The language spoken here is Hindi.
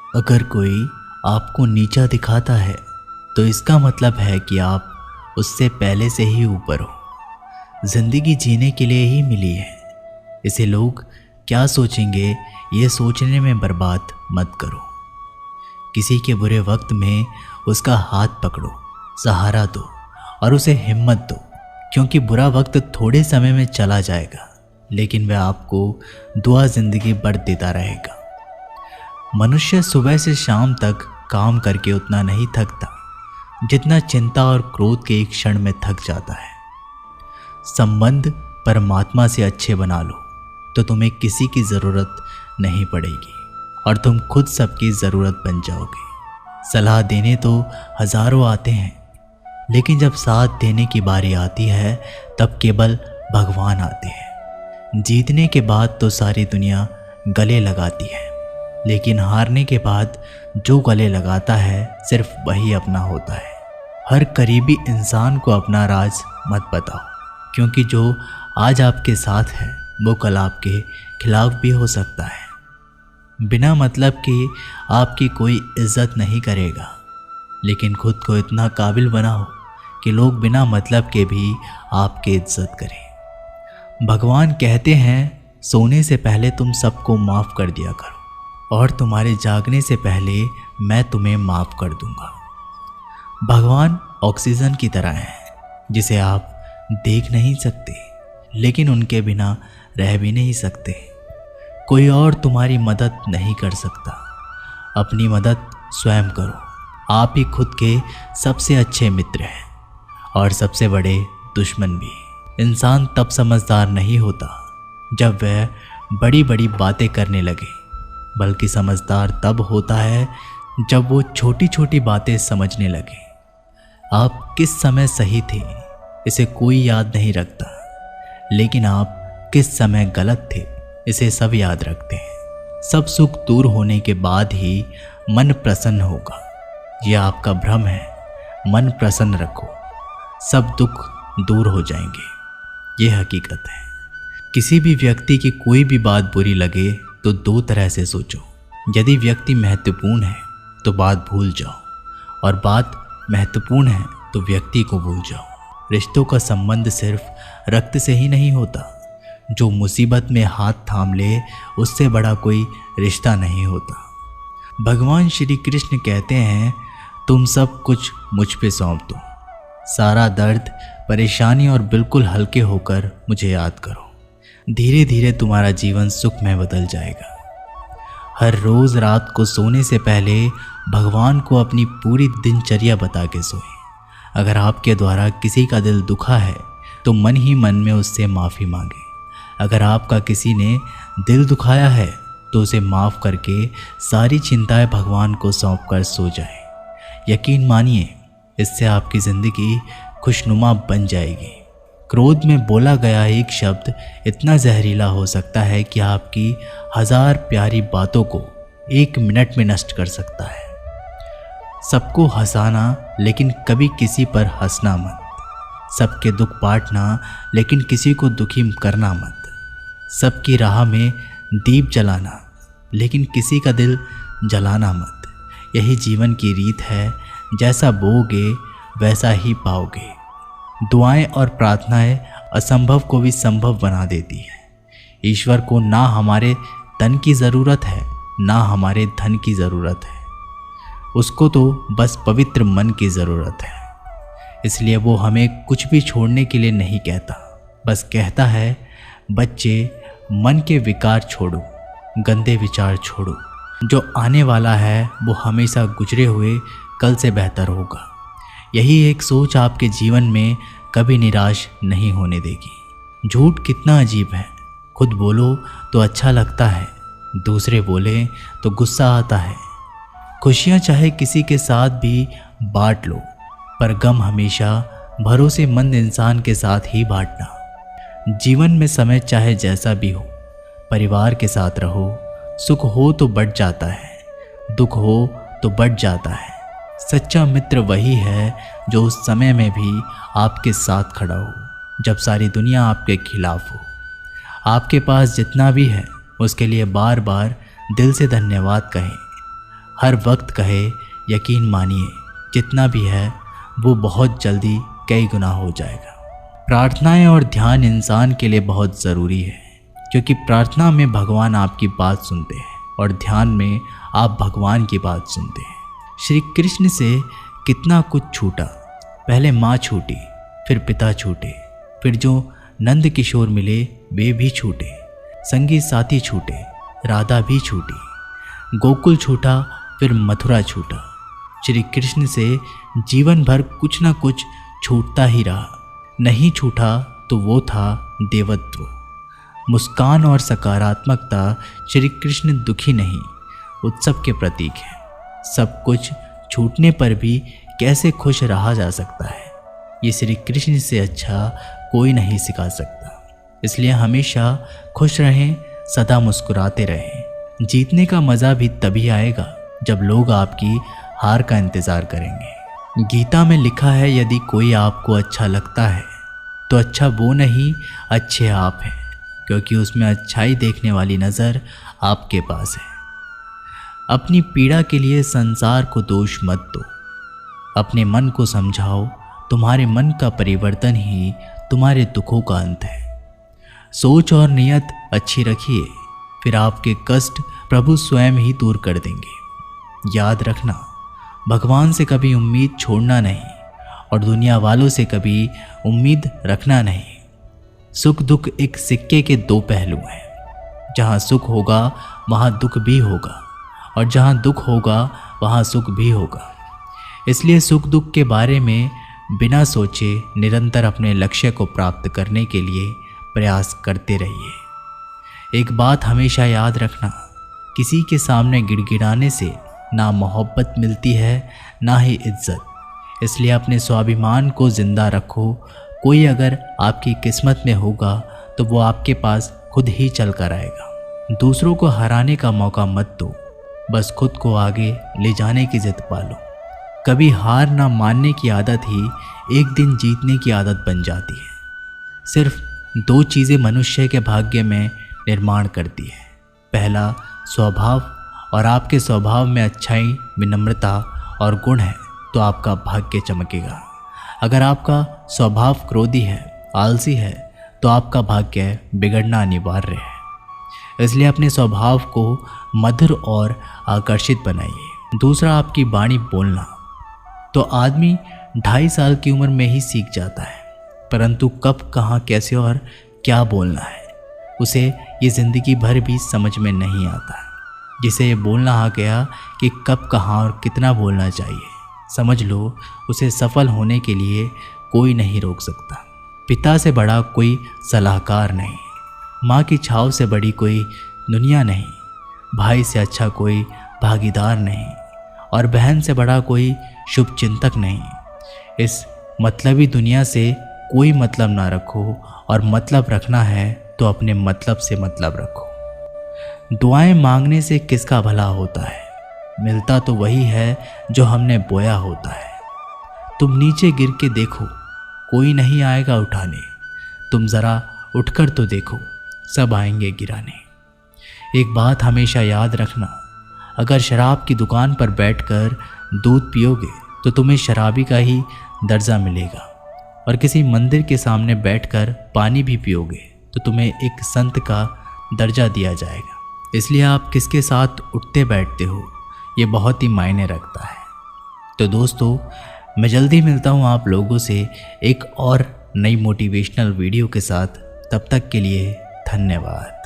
अगर कोई आपको नीचा दिखाता है तो इसका मतलब है कि आप उससे पहले से ही ऊपर हो। जिंदगी जीने के लिए ही मिली है, इसे लोग क्या सोचेंगे ये सोचने में बर्बाद मत करो। किसी के बुरे वक्त में उसका हाथ पकड़ो, सहारा दो और उसे हिम्मत दो, क्योंकि बुरा वक्त थोड़े समय में चला जाएगा, लेकिन वह आपको दुआ जिंदगी भर देता रहेगा। मनुष्य सुबह से शाम तक काम करके उतना नहीं थकता जितना चिंता और क्रोध के एक क्षण में थक जाता है। संबंध परमात्मा से अच्छे बना लो तो तुम्हें किसी की ज़रूरत नहीं पड़ेगी और तुम खुद सबकी ज़रूरत बन जाओगे। सलाह देने तो हज़ारों आते हैं, लेकिन जब साथ देने की बारी आती है तब केवल भगवान आते हैं। जीतने के बाद तो सारी दुनिया गले लगाती है, लेकिन हारने के बाद जो गले लगाता है सिर्फ वही अपना होता है। हर करीबी इंसान को अपना राज मत बताओ, क्योंकि जो आज आपके साथ है वो कल आपके खिलाफ भी हो सकता है। बिना मतलब कि आपकी कोई इज्जत नहीं करेगा, लेकिन खुद को इतना काबिल बनाओ कि लोग बिना मतलब के भी आपकी इज्जत करें। भगवान कहते हैं सोने से पहले तुम सबको माफ़ कर दिया करो और तुम्हारे जागने से पहले मैं तुम्हें माफ़ कर दूंगा। भगवान ऑक्सीजन की तरह है जिसे आप देख नहीं सकते, लेकिन उनके बिना रह भी नहीं सकते। कोई और तुम्हारी मदद नहीं कर सकता, अपनी मदद स्वयं करो। आप ही खुद के सबसे अच्छे मित्र हैं और सबसे बड़े दुश्मन भी। इंसान तब समझदार नहीं होता जब वह बड़ी बड़ी बातें करने लगे, बल्कि समझदार तब होता है जब वो छोटी छोटी बातें समझने लगे। आप किस समय सही थे इसे कोई याद नहीं रखता, लेकिन आप किस समय गलत थे इसे सब याद रखते हैं। सब सुख दूर होने के बाद ही मन प्रसन्न होगा, यह आपका भ्रम है। मन प्रसन्न रखो, सब दुख दूर हो जाएंगे, ये हकीकत है। किसी भी व्यक्ति की कोई भी बात बुरी लगे तो दो तरह से सोचो। यदि व्यक्ति महत्वपूर्ण है तो बात भूल जाओ, और बात महत्वपूर्ण है तो व्यक्ति को भूल जाओ। रिश्तों का संबंध सिर्फ रक्त से ही नहीं होता। जो मुसीबत में हाथ थाम ले उससे बड़ा कोई रिश्ता नहीं होता। भगवान श्री कृष्ण कहते हैं तुम सब कुछ मुझ पे सौंप दो, सारा दर्द परेशानी, और बिल्कुल हल्के होकर मुझे याद करो। धीरे धीरे तुम्हारा जीवन सुख में बदल जाएगा। हर रोज रात को सोने से पहले भगवान को अपनी पूरी दिनचर्या बता के सोए। अगर आपके द्वारा किसी का दिल दुखा है तो मन ही मन में उससे माफ़ी मांगे। अगर आपका किसी ने दिल दुखाया है तो उसे माफ़ करके सारी चिंताएं भगवान को सौंप कर सो जाए। यकीन मानिए, इससे आपकी ज़िंदगी खुशनुमा बन जाएगी। क्रोध में बोला गया एक शब्द इतना जहरीला हो सकता है कि आपकी 1000 प्यारी बातों को 1 मिनट में नष्ट कर सकता है। सबको हंसाना लेकिन कभी किसी पर हंसना मत। सबके दुख बांटना लेकिन किसी को दुखी करना मत। सबकी राह में दीप जलाना लेकिन किसी का दिल जलाना मत। यही जीवन की रीत है, जैसा बोओगे वैसा ही पाओगे। दुआएं और प्रार्थनाएं असंभव को भी संभव बना देती है। ईश्वर को ना हमारे तन की ज़रूरत है ना हमारे धन की ज़रूरत है, उसको तो बस पवित्र मन की ज़रूरत है। इसलिए वो हमें कुछ भी छोड़ने के लिए नहीं कहता, बस कहता है बच्चे मन के विकार छोड़ो, गंदे विचार छोड़ो। जो आने वाला है वो हमेशा गुजरे हुए कल से बेहतर होगा। यही एक सोच आपके जीवन में कभी निराश नहीं होने देगी। झूठ कितना अजीब है, खुद बोलो तो अच्छा लगता है, दूसरे बोले तो गुस्सा आता है। खुशियाँ चाहे किसी के साथ भी बांट लो, पर गम हमेशा भरोसेमंद इंसान के साथ ही बांटना। जीवन में समय चाहे जैसा भी हो, परिवार के साथ रहो। सुख हो तो बढ़ जाता है, दुख हो तो बढ़ जाता है। सच्चा मित्र वही है जो उस समय में भी आपके साथ खड़ा हो जब सारी दुनिया आपके खिलाफ हो। आपके पास जितना भी है उसके लिए बार बार दिल से धन्यवाद कहें। हर वक्त कहे यकीन मानिए जितना भी है वो बहुत जल्दी कई गुना हो जाएगा। प्रार्थनाएं और ध्यान इंसान के लिए बहुत ज़रूरी है, क्योंकि प्रार्थना में भगवान आपकी बात सुनते हैं और ध्यान में आप भगवान की बात सुनते हैं। श्री कृष्ण से कितना कुछ छूटा। पहले माँ छूटी, फिर पिता छूटे, फिर जो नंद किशोर मिले वे भी छूटे, संगी साथी छूटे, राधा भी छूटी, गोकुल छूटा, फिर मथुरा छूटा। श्री कृष्ण से जीवन भर कुछ ना कुछ छूटता ही रहा। नहीं छूटा तो वो था देवत्व। मुस्कान और सकारात्मकता। श्री कृष्ण दुखी नहीं, उत्सव के प्रतीक है। सब कुछ छूटने पर भी कैसे खुश रहा जा सकता है, ये श्री कृष्ण से अच्छा कोई नहीं सिखा सकता। इसलिए हमेशा खुश रहें, सदा मुस्कुराते रहें। जीतने का मज़ा भी तभी आएगा जब लोग आपकी हार का इंतज़ार करेंगे। गीता में लिखा है, यदि कोई आपको अच्छा लगता है तो अच्छा वो नहीं, अच्छे आप हैं, क्योंकि उसमें अच्छाई देखने वाली नज़र आपके पास है। अपनी पीड़ा के लिए संसार को दोष मत दो, अपने मन को समझाओ। तुम्हारे मन का परिवर्तन ही तुम्हारे दुखों का अंत है। सोच और नियत अच्छी रखिए, फिर आपके कष्ट प्रभु स्वयं ही दूर कर देंगे। याद रखना, भगवान से कभी उम्मीद छोड़ना नहीं और दुनिया वालों से कभी उम्मीद रखना नहीं। सुख दुख एक सिक्के के दो पहलू हैं। जहाँ सुख होगा वहाँ दुख भी होगा, और जहाँ दुख होगा वहाँ सुख भी होगा। इसलिए सुख दुख के बारे में बिना सोचे निरंतर अपने लक्ष्य को प्राप्त करने के लिए प्रयास करते रहिए। एक बात हमेशा याद रखना, किसी के सामने गिड़गिड़ाने से ना मोहब्बत मिलती है ना ही इज्जत। इसलिए अपने स्वाभिमान को जिंदा रखो। कोई अगर आपकी किस्मत में होगा तो वो आपके पास खुद ही चल कर आएगा। दूसरों को हराने का मौका मत दो, बस खुद को आगे ले जाने की जिद पालो। कभी हार ना मानने की आदत ही एक दिन जीतने की आदत बन जाती है। सिर्फ दो चीज़ें मनुष्य के भाग्य में निर्माण करती है, पहला स्वभाव, और आपके स्वभाव में अच्छाई, विनम्रता और गुण है तो आपका भाग्य चमकेगा। अगर आपका स्वभाव क्रोधी है, आलसी है, तो आपका भाग्य बिगड़ना अनिवार्य है। इसलिए अपने स्वभाव को मधुर और आकर्षित बनाइए। दूसरा, आपकी वाणी बोलना। तो आदमी 2.5 साल की उम्र में ही सीख जाता है, परंतु कब, कहाँ, कैसे और क्या बोलना है उसे ये ज़िंदगी भर भी समझ में नहीं आता। जिसे ये बोलना आ गया कि कब, कहाँ और कितना बोलना चाहिए, समझ लो उसे सफल होने के लिए कोई नहीं रोक सकता। पिता से बड़ा कोई सलाहकार नहीं, माँ की छाव से बड़ी कोई दुनिया नहीं, भाई से अच्छा कोई भागीदार नहीं, और बहन से बड़ा कोई शुभ चिंतक नहीं। इस मतलबी दुनिया से कोई मतलब ना रखो, और मतलब रखना है तो अपने मतलब से मतलब रखो। दुआएं मांगने से किसका भला होता है, मिलता तो वही है जो हमने बोया होता है। तुम नीचे गिर के देखो, कोई नहीं आएगा उठाने। तुम ज़रा उठकर तो देखो, सब आएंगे गिराने। एक बात हमेशा याद रखना, अगर शराब की दुकान पर बैठकर दूध पियोगे तो तुम्हें शराबी का ही दर्जा मिलेगा, और किसी मंदिर के सामने बैठकर पानी भी पियोगे तो तुम्हें एक संत का दर्जा दिया जाएगा। इसलिए आप किसके साथ उठते बैठते हो ये बहुत ही मायने रखता है। तो दोस्तों, मैं जल्दी मिलता हूँ आप लोगों से एक और नई मोटिवेशनल वीडियो के साथ। तब तक के लिए धन्यवाद।